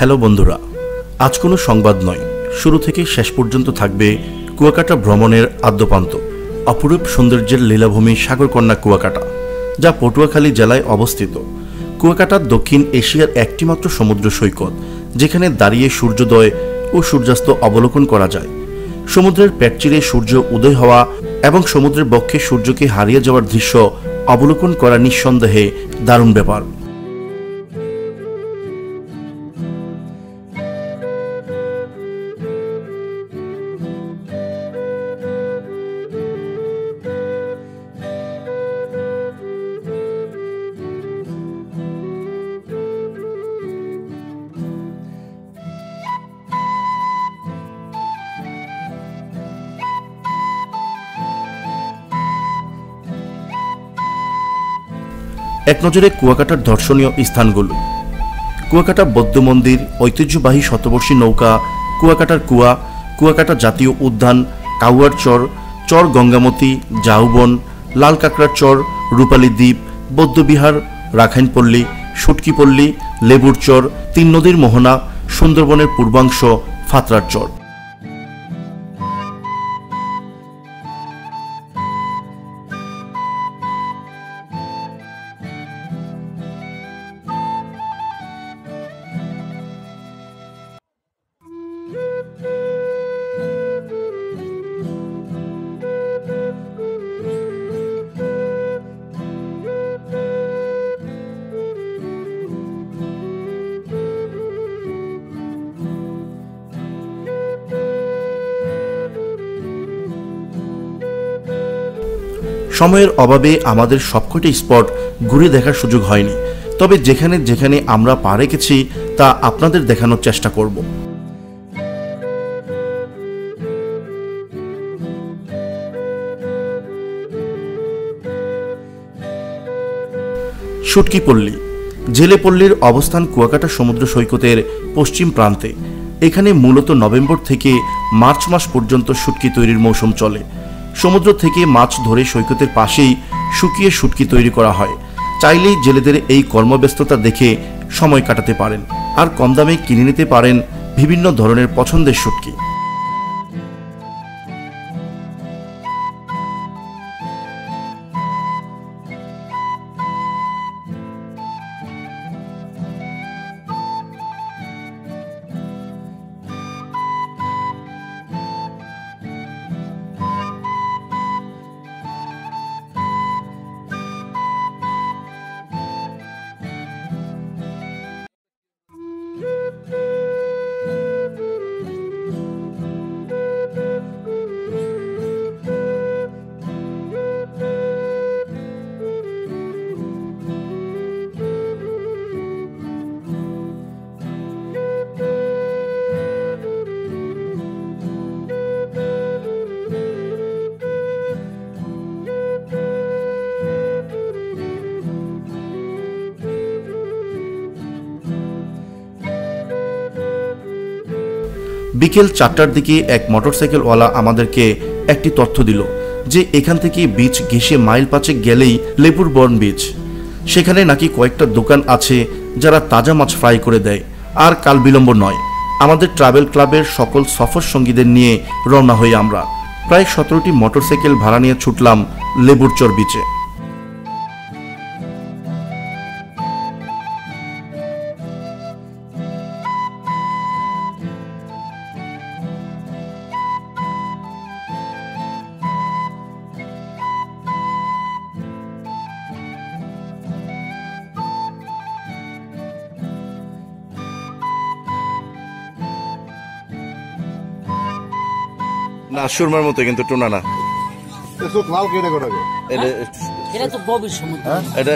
Hello বন্ধুরা, আজ কোনো সংবাদ নয়, শুরু থেকে শেষ পর্যন্ত থাকবে কুয়াকাটা ভ্রমণের আদ্যপান্ত। অপরূপ সৌন্দর্যের লীলাভূমি সাগরকন্যা কুয়াকাটা, যা পটুয়াখালী জেলায় অবস্থিত। কুয়াকাটা দক্ষিণ এশিয়ার একটিমাত্র সমুদ্র সৈকত, যেখানে দাঁড়িয়ে সূর্যোদয় ও সূর্যাস্ত অবলোকন করা যায়। সমুদ্রের পেট চিরে সূর্য উদয় হওয়া এবং সমুদ্রের বক্ষে সূর্যকে হারিয়ে যাওয়ার দৃশ্য অবলোকন করা নিঃসন্দেহে দারুণ ব্যাপার। এক নজরে কুয়াকাটার দর্শনীয় স্থানগুলো। কুয়াকাটা বৌদ্ধ মন্দির, ঐতিহ্যবাহী শতবর্ষী নৌকা, কুয়াকাটার কুয়া, কুয়াকাটা জাতীয় উদ্যান, কাউয়ার চর, চর গঙ্গামতি, জাউবন, লাল কাঁকড়ার চর, রূপালী দ্বীপ, বৌদ্ধবিহার, রাখাইনপল্লী, সুটকিপল্লী, লেবুর চর, তিন নদীর মোহনা, সুন্দরবনের পূর্বাংশ, ফাতরার চর। সময়ের অভাবে আমাদের সবকটি স্পট ঘুরে দেখার সুযোগ হয়নি, তবে যেখানে যেখানে আমরা পা রেখেছি তা আপনাদের দেখানোর চেষ্টা করব। সুটকিপল্লী। জেলেপল্লীর অবস্থান কুয়াকাটা সমুদ্র সৈকতের পশ্চিম প্রান্তে। এখানে মূলত নভেম্বর থেকে মার্চ মাস পর্যন্ত শুটকি তৈরির মৌসুম চলে। সমুদ্র থেকে মাছ ধরে সৈকতের পাশেই শুকিয়ে শুটকি তৈরি করা হয়। চাইলেই জেলেদের এই কর্মব্যস্ততা দেখে সময় কাটাতে পারেন আর কম দামে কিনে নিতে পারেন বিভিন্ন ধরনের পছন্দের শুটকি। বিকেল 4টার দিকে এক মোটরসাইকেলওয়ালা আমাদেরকে একটি তথ্য দিল যে এখান থেকে বিচ ঘেঁষে মাইল 5 গেলেই লেবুর বন বিচ। সেখানে নাকি কয়েকটা দোকান আছে যারা তাজা মাছ ফ্রাই করে দেয়। আর কাল বিলম্ব নয়, আমাদের ট্রাভেল ক্লাবের সকল সফর সঙ্গীদের নিয়ে রওনা হই আমরা। প্রায় 17টি মোটরসাইকেল ভাড়া নিয়ে ছুটলাম লেবুর চর বিচে। না, সুরমার মতো, কিন্তু টোনা না।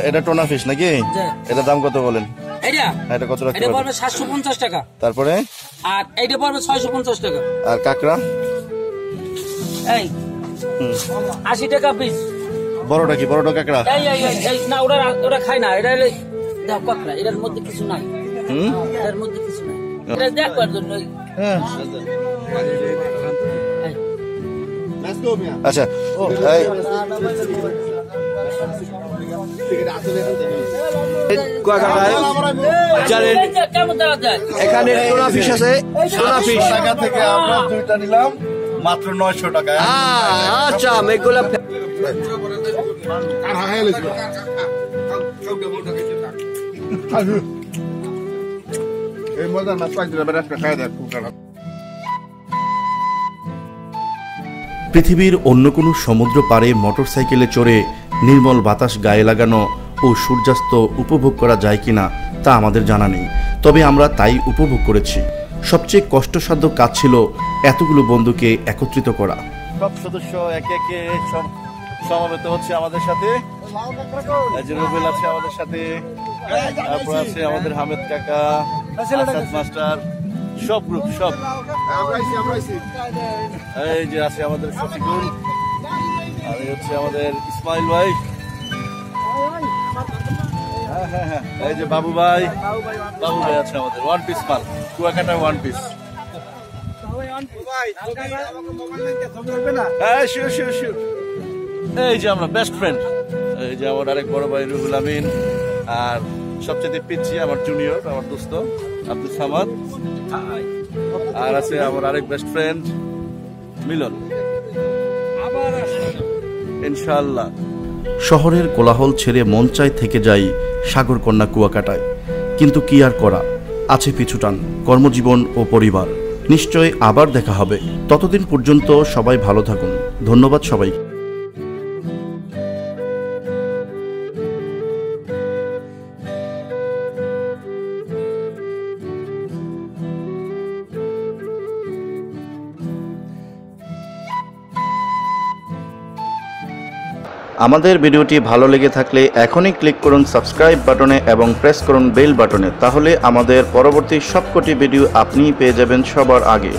এটা টোনা ফিশ নাকি? এটা দাম কত বলেন? এটা কত রাখতে পারবে? 750 টাকা। তারপরে আর এইটা পড়বে 650 টাকা। আর কাকড়া এই 80 টাকা পিস। বড়টা কি? বড়টা কাকড়া? এই না, ওরা খায় না। এটা দাও কাকড়া, এটার মধ্যে কিছু নাই। এটার মধ্যে কিছু নাই, এটা দেখবার জন্য। হ্যাঁ, আচ্ছা। কুয়াকাটায় জানেন কেমন দাঁড়া যায় এখানে টোনা ফিশ আছে, টোনা ফিশ টাকা থেকে আমরা দুইটা নিলাম মাত্র 900 টাকা। আচ্ছা মেঘগুলা এই মজা না পাইতে যাবে রাস্তা খায় দেখ। পৃথিবীর অন্য কোনো সমুদ্র পাড়ে মোটরসাইকেলে চড়ে নির্মল বাতাস গায়ে লাগানো ও সূর্যাস্ত উপভোগ করা যায় কিনা তা আমাদের জানা নেই, তবে আমরা তাই উপভোগ করেছি। সবচেয়ে কষ্টসাধ্য কাজ ছিল এতগুলো বন্ধুকে একত্রিত করা। সব সদস্য একে একে সব সমাবেত হচ্ছে আমাদের সাথে। রুবেল আছে আমাদের সাথে, তারপর আছে আমাদের হামেদ কাকা, আসাদ মাস্টার, সব গ্রুপ সব। এই যে আছে আমাদের শফিকুল, আর এই হচ্ছে আমাদের ইসমাইল ভাই, হ্যাঁ এই যে বাবু ভাই আছে আমাদের। ওয়ান পিস মাল, কুয়াকাটা ওয়ান পিস। হ্যাঁ শিওর শিওর শিওর। এই যে আমরা বেস্ট ফ্রেন্ড, এই যে আমার আরেক বড় ভাই রুহুল আমিন, আর সবচেয়ে পিচ্ছি আমার জুনিয়র, আমার দোস্ত আব্দুল সামাদ, আর আছে আমার আরেক বেস্ট ফ্রেন্ড মিলন, ইনশাআল্লাহ। শহরের কোলাহল ছেড়ে মন চাই থেকে যাই সাগরকন্যা কুয়াকাটায়, কিন্তু কি আর করা, আছে পিছুটান, কর্মজীবন ও পরিবার। নিশ্চয় আবার দেখা হবে, ততদিন পর্যন্ত সবাই ভালো থাকুন। ধন্যবাদ সবাই। আমাদের ভিডিওটি ভালো লেগে থাকলে এখনই ক্লিক করুন সাবস্ক্রাইব বাটনে এবং প্রেস করুন বেল বাটনে, তাহলে আমাদের পরবর্তী সবকটি ভিডিও আপনিই পেয়ে যাবেন সবার আগে।